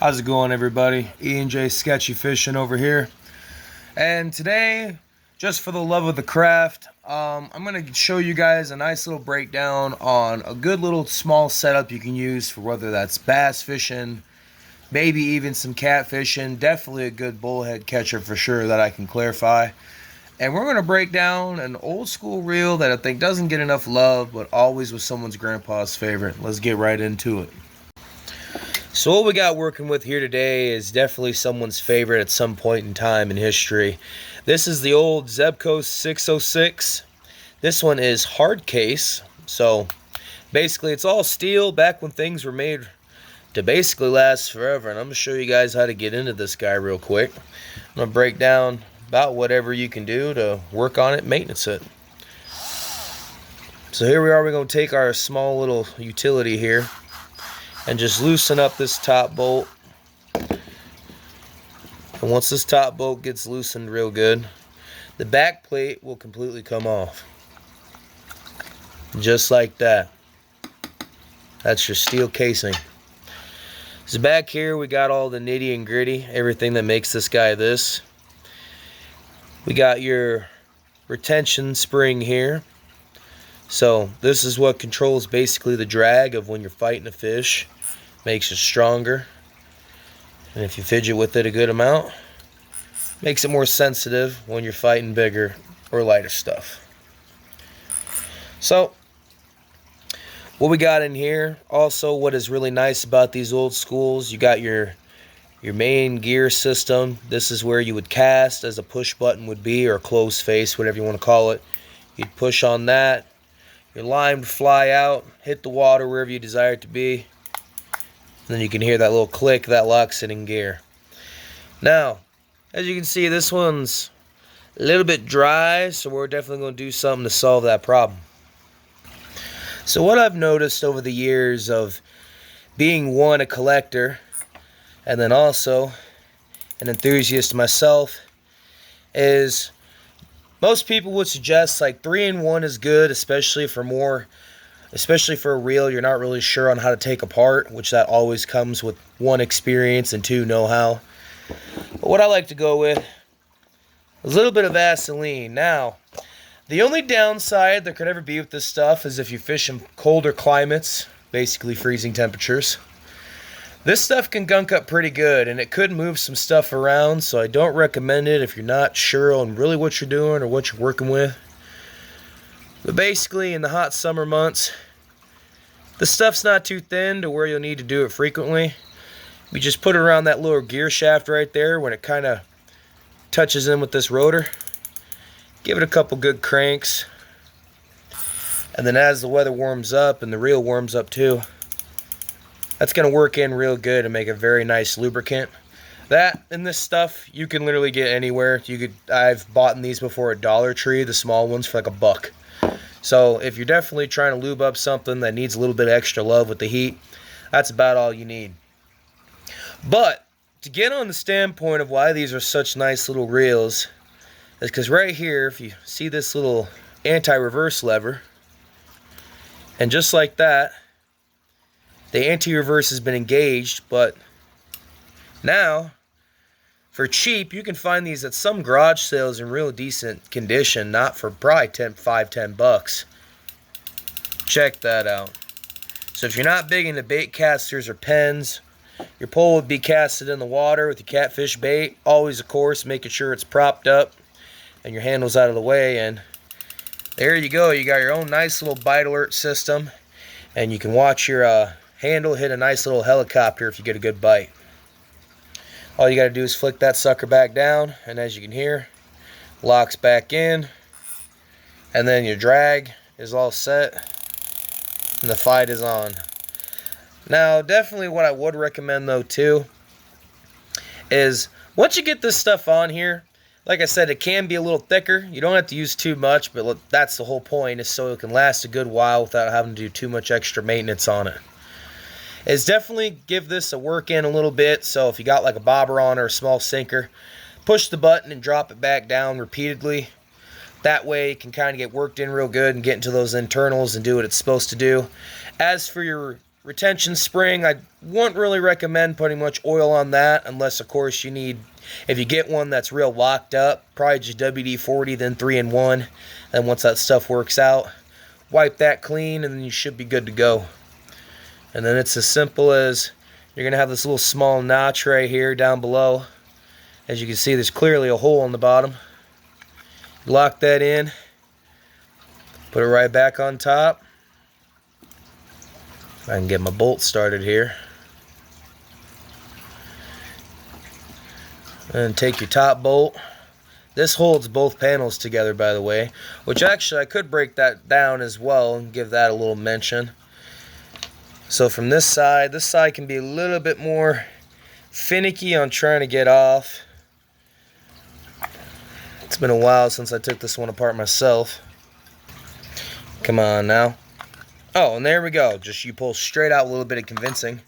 How's it going, everybody? Jsketchy fishing over here. And today, just for the love of the craft, I'm going to show you guys a nice little breakdown on a good little small setup you can use for whether that's bass fishing, maybe even some catfishing. Definitely a good bullhead catcher for sure that I can clarify. And we're going to break down an old school reel that I think doesn't get enough love, but always was someone's grandpa's favorite. Let's get right into it. So what we got working with here today is definitely someone's favorite at some point in time in history. This is the old Zebco 606. This one is hard case. So basically it's all steel back when things were made to basically last forever. And I'm going to show you guys how to get into this guy real quick. I'm going to break down about whatever you can do to work on it, maintenance it. So here we are, we're going to take our small little utility here and just loosen up this top bolt. And once this top bolt gets loosened real good, the back plate will completely come off. Just like that. That's your steel casing. So back here we got all the nitty and gritty, everything that makes this guy this. We got your retention spring here. So this is what controls basically the drag of when you're fighting a fish. Makes it stronger. And if you fidget with it a good amount, makes it more sensitive when you're fighting bigger or lighter stuff. So what we got in here, also what is really nice about these old schools, you got your main gear system. This is where you would cast, as a push button would be, or closed face, whatever you want to call it. You'd push on that. Your line would fly out, hit the water wherever you desire it to be. And then you can hear that little click that locks it in gear. Now, as you can see, this one's a little bit dry, so we're definitely going to do something to solve that problem. So what I've noticed over the years of being a collector, and then also an enthusiast myself, is most people would suggest like 3-in-1 is good, especially for a reel you're not really sure on how to take apart, which that always comes with 1, experience, and 2, know-how. But what I like to go with is a little bit of Vaseline. Now, the only downside there could ever be with this stuff is if you fish in colder climates, basically freezing temperatures. This stuff can gunk up pretty good, and it could move some stuff around, so I don't recommend it if you're not sure on really what you're doing or what you're working with. But basically, in the hot summer months, the stuff's not too thin to where you'll need to do it frequently. We just put it around that little gear shaft right there when it kind of touches in with this rotor. Give it a couple good cranks. And then as the weather warms up and the reel warms up too, that's going to work in real good and make a very nice lubricant. That and this stuff you can literally get anywhere. I've bought these before at Dollar Tree, the small ones, for like $1. So if you're definitely trying to lube up something that needs a little bit of extra love with the heat, that's about all you need. But to get on the standpoint of why these are such nice little reels is because right here, if you see this little anti-reverse lever, and just like that, the anti-reverse has been engaged, but now, for cheap, you can find these at some garage sales in real decent condition, not for probably $5-10. Check that out. So if you're not big into bait casters or pens, your pole would be casted in the water with your catfish bait. Always, of course, making sure it's propped up and your handle's out of the way. And there you go. You got your own nice little bite alert system, and you can watch your handle hit a nice little helicopter if you get a good bite. All you got to do is flick that sucker back down, and as you can hear, locks back in, and then your drag is all set, and the fight is on. Now, definitely what I would recommend though too is once you get this stuff on here, like I said, it can be a little thicker. You don't have to use too much, but that's the whole point, is so it can last a good while without having to do too much extra maintenance on it. Is definitely give this a work in a little bit. So if you got like a bobber on or a small sinker, push the button and drop it back down repeatedly. That way it can kind of get worked in real good and get into those internals and do what it's supposed to do. As for your retention spring, I wouldn't really recommend putting much oil on that unless, of course, you need, if you get one that's real locked up, probably just WD-40, then 3-in-1. And once that stuff works out, wipe that clean and then you should be good to go. And then it's as simple as you're going to have this little small notch right here down below. As you can see, there's clearly a hole in the bottom. Lock that in, put it right back on top. If I can get my bolt started here. And take your top bolt. This holds both panels together, by the way, which actually I could break that down as well and give that a little mention. So from this side can be a little bit more finicky on trying to get off. It's been a while since I took this one apart myself. Come on now. Oh, and there we go. Just you pull straight out, a little bit of convincing.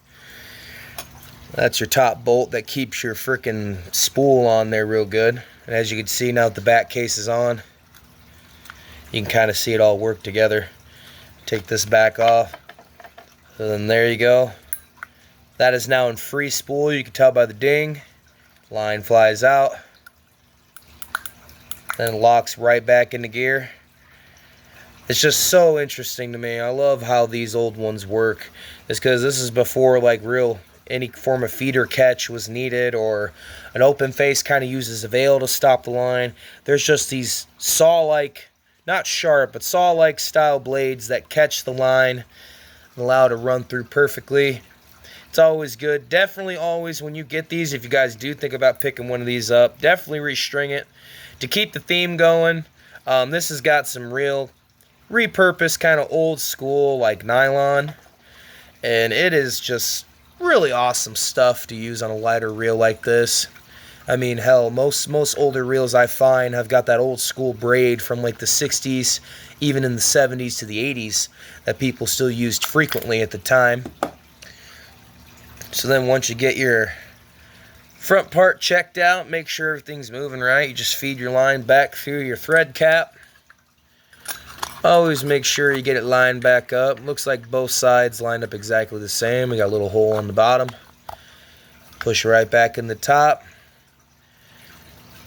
That's your top bolt that keeps your freaking spool on there real good. And as you can see now that the back case is on, you can kind of see it all work together. Take this back off. So then there you go. That is now in free spool. You can tell by the ding. Line flies out. Then it locks right back into gear. It's just so interesting to me. I love how these old ones work. It's because this is before like any form of feeder catch was needed, or an open face kind of uses a veil to stop the line. There's just these saw-like, not sharp, but saw-like style blades that catch the line and allow it to run through perfectly. It's always good. Definitely always, when you get these, if you guys do think about picking one of these up, definitely restring it to keep the theme going. This has got some real repurposed kind of old school like nylon, and it is just really awesome stuff to use on a lighter reel like this. I mean, hell, most older reels I find have got that old school braid from like the 60s, even in the 70s to the 80s, that people still used frequently at the time. So then once you get your front part checked out, make sure everything's moving right, you just feed your line back through your thread cap. Always make sure you get it lined back up. Looks like both sides lined up exactly the same. We got a little hole in the bottom. Push right back in the top.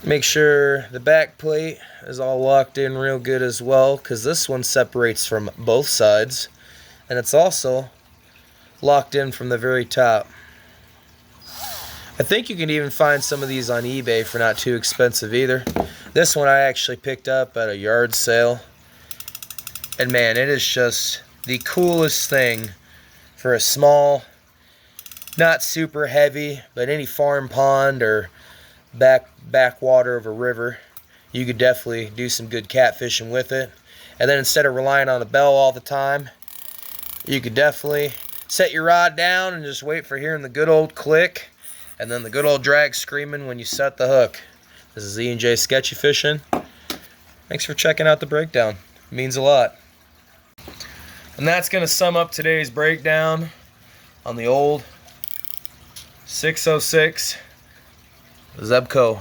Make sure the back plate is all locked in real good as well, because this one separates from both sides, and it's also locked in from the very top. I think you can even find some of these on eBay for not too expensive either. This one I actually picked up at a yard sale. And man, it is just the coolest thing for a small, not super heavy, but any farm pond or backwater of a river, you could definitely do some good catfishing with it. And then instead of relying on a bell all the time, you could definitely set your rod down and just wait for hearing the good old click and then the good old drag screaming when you set the hook. This is E&J Sketchy Fishing. Thanks for checking out the breakdown. It means a lot. And that's going to sum up today's breakdown on the old 606 Zebco.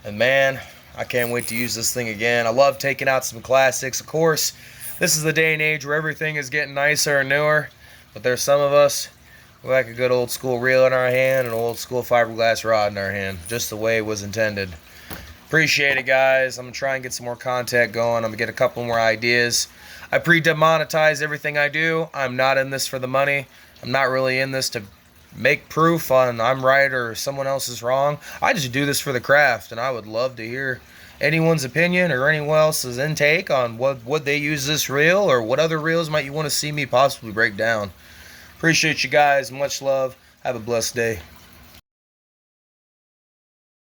And man, I can't wait to use this thing again. I love taking out some classics. Of course, this is the day and age where everything is getting nicer and newer. But there's some of us who like a good old school reel in our hand and an old school fiberglass rod in our hand. Just the way it was intended. Appreciate it, guys. I'm going to try and get some more content going. I'm going to get a couple more ideas. I pre-demonetize everything I do. I'm not in this for the money. I'm not really in this to make proof on I'm right or someone else is wrong. I just do this for the craft, and I would love to hear anyone's opinion or anyone else's intake on what they use this reel, or what other reels might you want to see me possibly break down. Appreciate you guys. Much love. Have a blessed day.